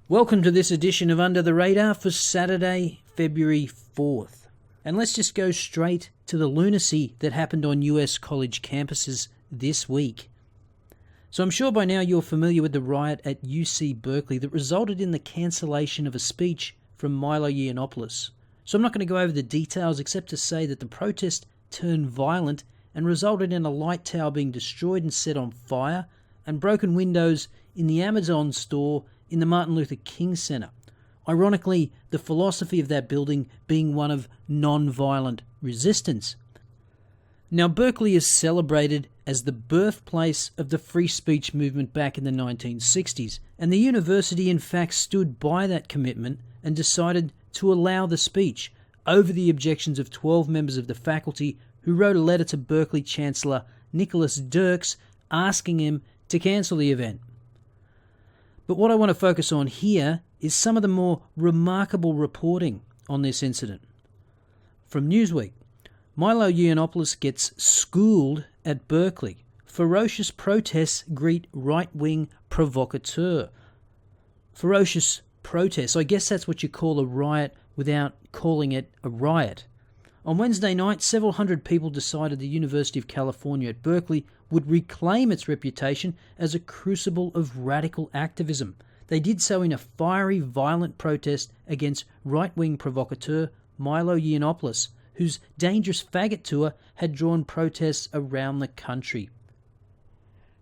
Welcome to this edition of Under the Radar for Saturday, February 4th. And let's just go straight to the lunacy that happened on US college campuses this week. So I'm sure by now you're familiar with the riot at UC Berkeley that resulted in the cancellation of a speech from Milo Yiannopoulos. So I'm not going to go over the details except to say that the protest turned violent and resulted in a light tower being destroyed and set on fire and broken windows in the Amazon store in the Martin Luther King Center. Ironically, the philosophy of that building being one of non-violent resistance. Now, Berkeley is celebrated as the birthplace of the free speech movement back in the 1960s, and the university in fact stood by that commitment and decided to allow the speech over the objections of 12 members of the faculty who wrote a letter to Berkeley Chancellor Nicholas Dirks asking him to cancel the event. But what I want to focus on here is some of the more remarkable reporting on this incident. From Newsweek, Milo Yiannopoulos gets schooled at Berkeley. Ferocious protests greet right-wing provocateur. Ferocious protests, I guess that's what you call a riot without calling it a riot. On Wednesday night, several hundred people decided the University of California at Berkeley would reclaim its reputation as a crucible of radical activism. They did so in a fiery, violent protest against right-wing provocateur Milo Yiannopoulos, whose dangerous faggot tour had drawn protests around the country.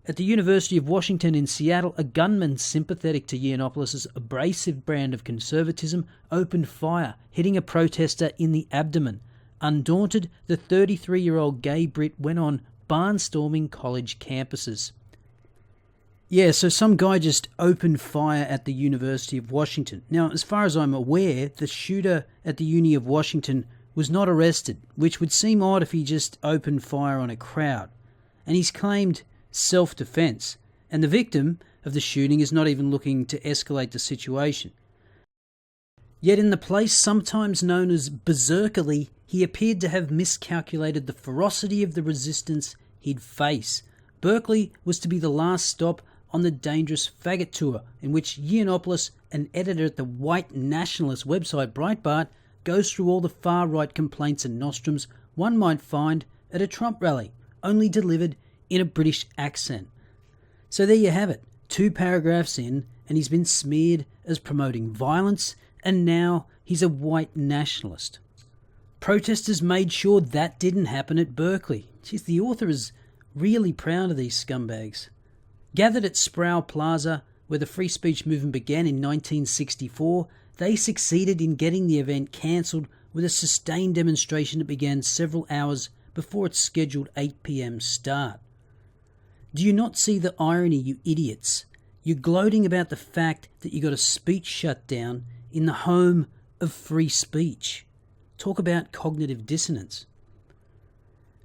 At the University of Washington in Seattle, a gunman sympathetic to Yiannopoulos' abrasive brand of conservatism opened fire, hitting a protester in the abdomen. Undaunted, the 33-year-old gay Brit went on barnstorming college campuses. Yeah, so some guy just opened fire at the University of Washington. Now, as far as I'm aware, the shooter at the Uni of Washington was not arrested, which would seem odd if he just opened fire on a crowd. And he's claimed self-defense, and the victim of the shooting is not even looking to escalate the situation. Yet in the place sometimes known as Berkeley, he appeared to have miscalculated the ferocity of the resistance he'd face. Berkeley was to be the last stop on the dangerous faggot tour, in which Yiannopoulos, an editor at the white nationalist website Breitbart, goes through all the far-right complaints and nostrums one might find at a Trump rally, only delivered in a British accent. So there you have it, 2 paragraphs in, and he's been smeared as promoting violence, and now he's a white nationalist. Protesters made sure that didn't happen at Berkeley. Geez, the author is really proud of these scumbags. Gathered at Sproul Plaza, where the free speech movement began in 1964, they succeeded in getting the event cancelled with a sustained demonstration that began several hours before its scheduled 8 p.m. start. Do you not see the irony, you idiots? You're gloating about the fact that you got a speech shut down in the home of free speech. Talk about cognitive dissonance.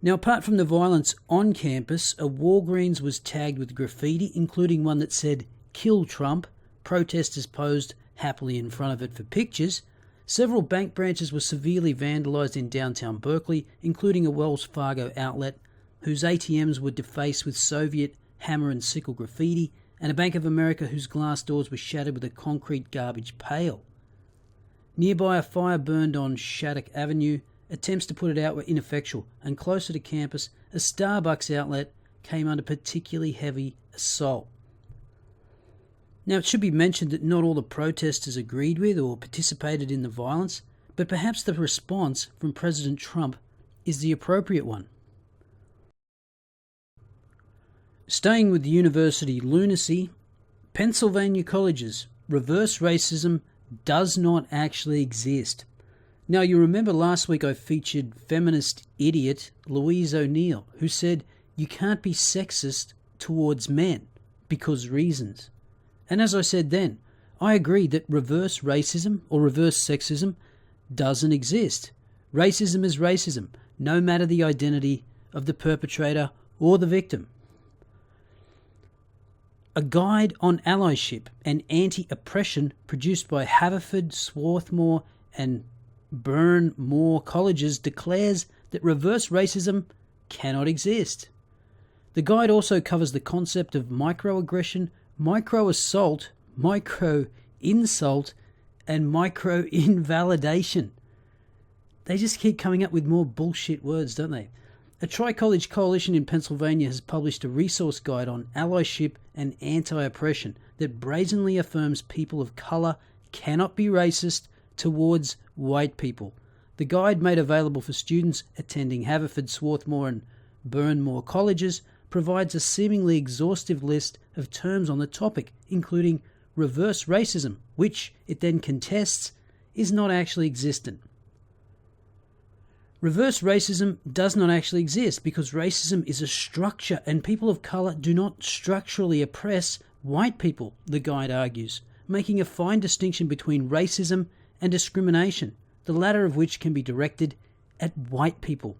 Now, apart from the violence on campus, a Walgreens was tagged with graffiti, including one that said, "Kill Trump." Protesters posed happily in front of it for pictures. Several bank branches were severely vandalised in downtown Berkeley, including a Wells Fargo outlet, whose ATMs were defaced with Soviet hammer and sickle graffiti, and a Bank of America whose glass doors were shattered with a concrete garbage pail. Nearby, a fire burned on Shattuck Avenue. Attempts to put it out were ineffectual, and closer to campus, a Starbucks outlet came under particularly heavy assault. Now, it should be mentioned that not all the protesters agreed with or participated in the violence, but perhaps the response from President Trump is the appropriate one. Staying with university lunacy, Pennsylvania colleges, reverse racism does not actually exist. Now, you remember last week I featured feminist idiot Louise O'Neill, who said you can't be sexist towards men because reasons. And as I said then, I agree that reverse racism or reverse sexism doesn't exist. Racism is racism, no matter the identity of the perpetrator or the victim. A guide on allyship and anti-oppression produced by Haverford, Swarthmore and Burn Moore colleges declares that reverse racism cannot exist. The guide also covers the concept of microaggression, microassault, micro insult, and micro-invalidation. They just keep coming up with more bullshit words, don't they? A tri-college coalition in Pennsylvania has published a resource guide on allyship and anti-oppression that brazenly affirms people of colour cannot be racist towards white people. The guide, made available for students attending Haverford, Swarthmore and Burnmore colleges, provides a seemingly exhaustive list of terms on the topic, including reverse racism, which it then contests is not actually existent. Reverse racism does not actually exist because racism is a structure and people of colour do not structurally oppress white people, the guide argues, making a fine distinction between racism and discrimination, the latter of which can be directed at white people.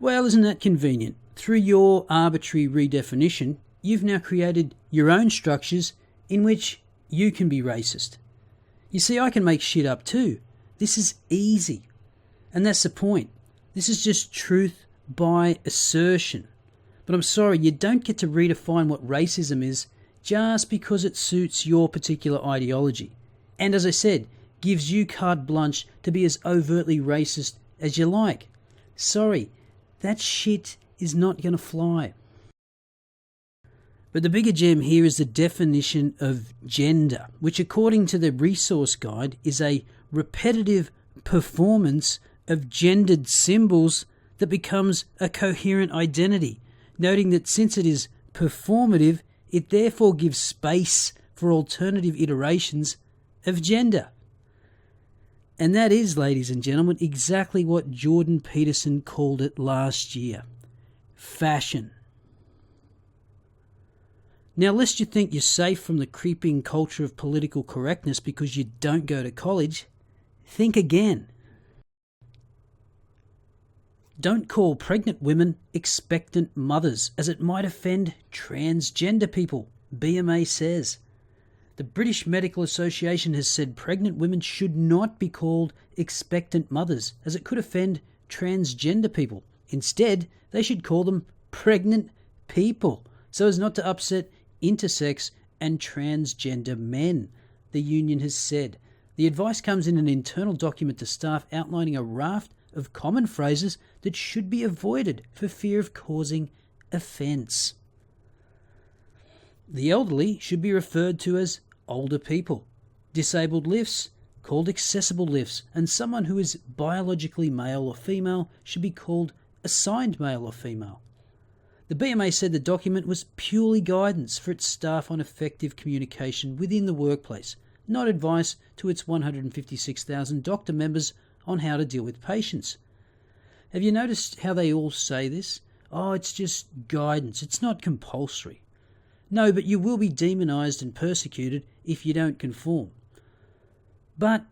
Well, isn't that convenient? Through your arbitrary redefinition, you've now created your own structures in which you can be racist. You see, I can make shit up too. This is easy. And that's the point. This is just truth by assertion. But I'm sorry, you don't get to redefine what racism is just because it suits your particular ideology. And as I said, gives you carte blanche to be as overtly racist as you like. Sorry, that shit is not going to fly. But the bigger gem here is the definition of gender, which according to the resource guide is a repetitive performance of gendered symbols that becomes a coherent identity, noting that since it is performative, it therefore gives space for alternative iterations of gender. And that is, ladies and gentlemen, exactly what Jordan Peterson called it last year. Fashion. Now, lest you think you're safe from the creeping culture of political correctness because you don't go to college, think again. Don't call pregnant women expectant mothers, as it might offend transgender people, BMA says. The British Medical Association has said pregnant women should not be called expectant mothers, as it could offend transgender people. Instead, they should call them pregnant people, so as not to upset intersex and transgender men, the union has said. The advice comes in an internal document to staff outlining a raft of common phrases that should be avoided for fear of causing offence. The elderly should be referred to as older people, disabled lifts called accessible lifts, and someone who is biologically male or female should be called assigned male or female. The BMA said the document was purely guidance for its staff on effective communication within the workplace, not advice to its 156,000 doctor members on how to deal with patients. Have you noticed how they all say this? Oh, it's just guidance. It's not compulsory. No, but you will be demonised and persecuted if you don't conform. But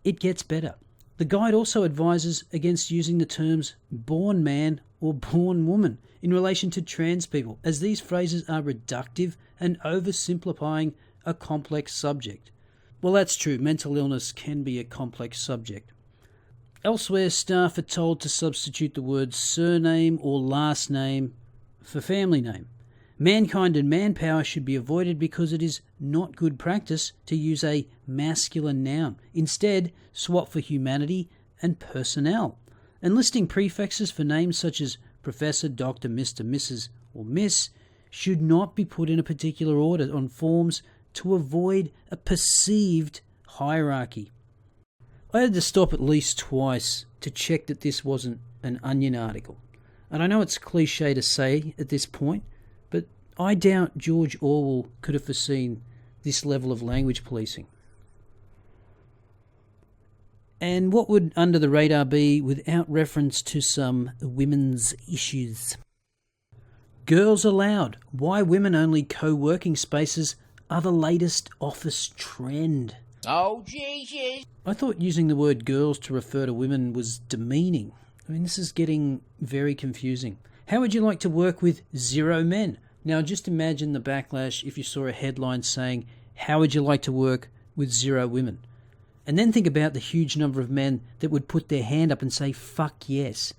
it gets better. The guide also advises against using the terms born man or born woman in relation to trans people, as these phrases are reductive and oversimplifying a complex subject. Well, that's true. Mental illness can be a complex subject. Elsewhere, staff are told to substitute the words surname or last name for family name. Mankind and manpower should be avoided because it is not good practice to use a masculine noun. Instead, swap for humanity and personnel. And listing prefixes for names such as Professor, Doctor, Mr., Mrs. or Miss should not be put in a particular order on forms to avoid a perceived hierarchy. I had to stop at least twice to check that this wasn't an Onion article. And I know it's cliche to say at this point, but I doubt George Orwell could have foreseen this level of language policing. And what would Under the Radar be without reference to some women's issues? Girls Allowed. Why women-only co-working spaces are the latest office trend. Oh, Jesus! I thought using the word girls to refer to women was demeaning. I mean, this is getting very confusing. How would you like to work with 0 men? Now, just imagine the backlash if you saw a headline saying, how would you like to work with 0 women? And then think about the huge number of men that would put their hand up and say, fuck yes.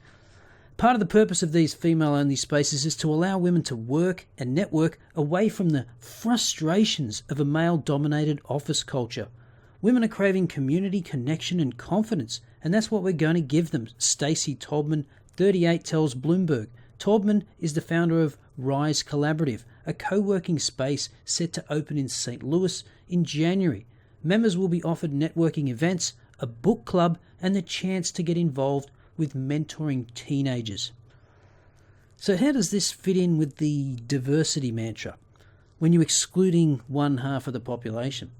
Part of the purpose of these female-only spaces is to allow women to work and network away from the frustrations of a male-dominated office culture. Women are craving community, connection and confidence, and that's what we're going to give them, Stacey Taubman, 38, tells Bloomberg. Taubman is the founder of Rise Collaborative, a co-working space set to open in St. Louis in January. Members will be offered networking events, a book club, and the chance to get involved with mentoring teenagers. So how does this fit in with the diversity mantra when you're excluding one half of the population?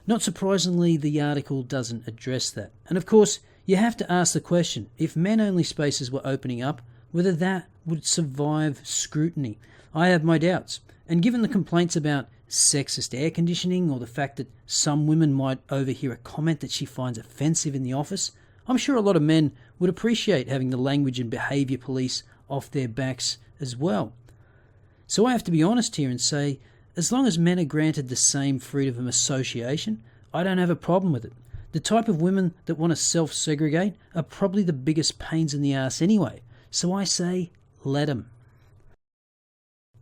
Not surprisingly, the article doesn't address that. And of course, you have to ask the question, if men-only spaces were opening up, whether that would survive scrutiny. I have my doubts. And given the complaints about sexist air conditioning or the fact that some women might overhear a comment that she finds offensive in the office, I'm sure a lot of men would appreciate having the language and behaviour police off their backs as well. So I have to be honest here and say, as long as men are granted the same freedom of association, I don't have a problem with it. The type of women that want to self-segregate are probably the biggest pains in the ass anyway, so I say, let them.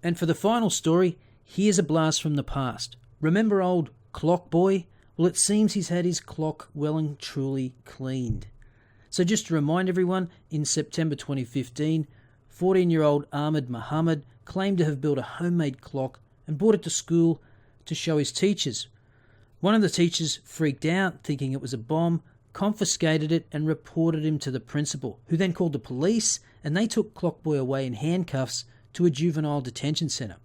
And for the final story, here's a blast from the past. Remember old Clock Boy? Well, it seems he's had his clock well and truly cleaned. So just to remind everyone, in September 2015, 14-year-old Ahmed Muhammad claimed to have built a homemade clock and brought it to school to show his teachers. One of the teachers freaked out, thinking it was a bomb, confiscated it and reported him to the principal, who then called the police, and they took Clockboy away in handcuffs to a juvenile detention centre.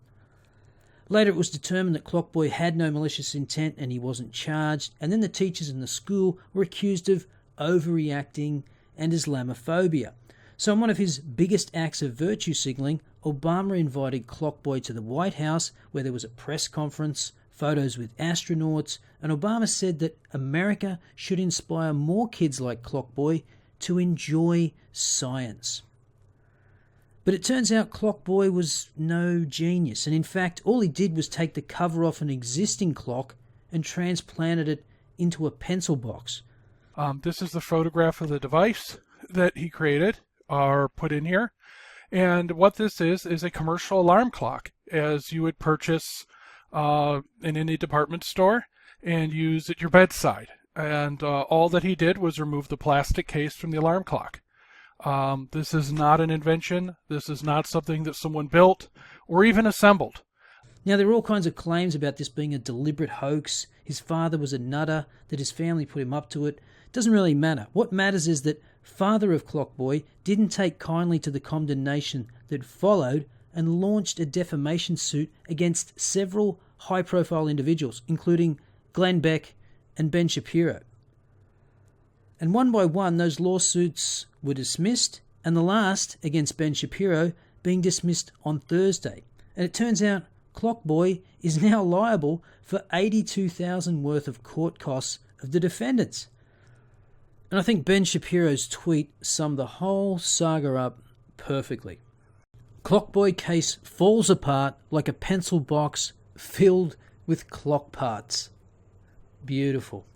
Later it was determined that Clockboy had no malicious intent and he wasn't charged, and then the teachers in the school were accused of overreacting and Islamophobia. So in one of his biggest acts of virtue signalling, Obama invited Clockboy to the White House, where there was a press conference, photos with astronauts, and Obama said that America should inspire more kids like Clockboy to enjoy science. But it turns out Clockboy was no genius, and in fact all he did was take the cover off an existing clock and transplanted it into a pencil box. This is the photograph of the device that he created or put in here. And what this is a commercial alarm clock, as you would purchase in any department store and use at your bedside. And all that he did was remove the plastic case from the alarm clock. This is not an invention. This is not something that someone built or even assembled. Now, there are all kinds of claims about this being a deliberate hoax. His father was a nutter, that his family put him up to it. It doesn't really matter. What matters is that father of Clockboy didn't take kindly to the condemnation that followed and launched a defamation suit against several high-profile individuals, including Glenn Beck and Ben Shapiro. And one by one, those lawsuits were dismissed, and the last, against Ben Shapiro, being dismissed on Thursday. And it turns out Clockboy is now liable for $82,000 worth of court costs of the defendants. And I think Ben Shapiro's tweet summed the whole saga up perfectly. Clockboy case falls apart like a pencil box filled with clock parts. Beautiful.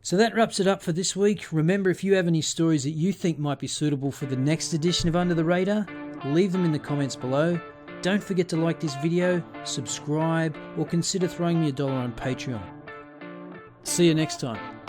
So that wraps it up for this week. Remember, if you have any stories that you think might be suitable for the next edition of Under the Radar, leave them in the comments below. Don't forget to like this video, subscribe, or consider throwing me $1 on Patreon. See you next time.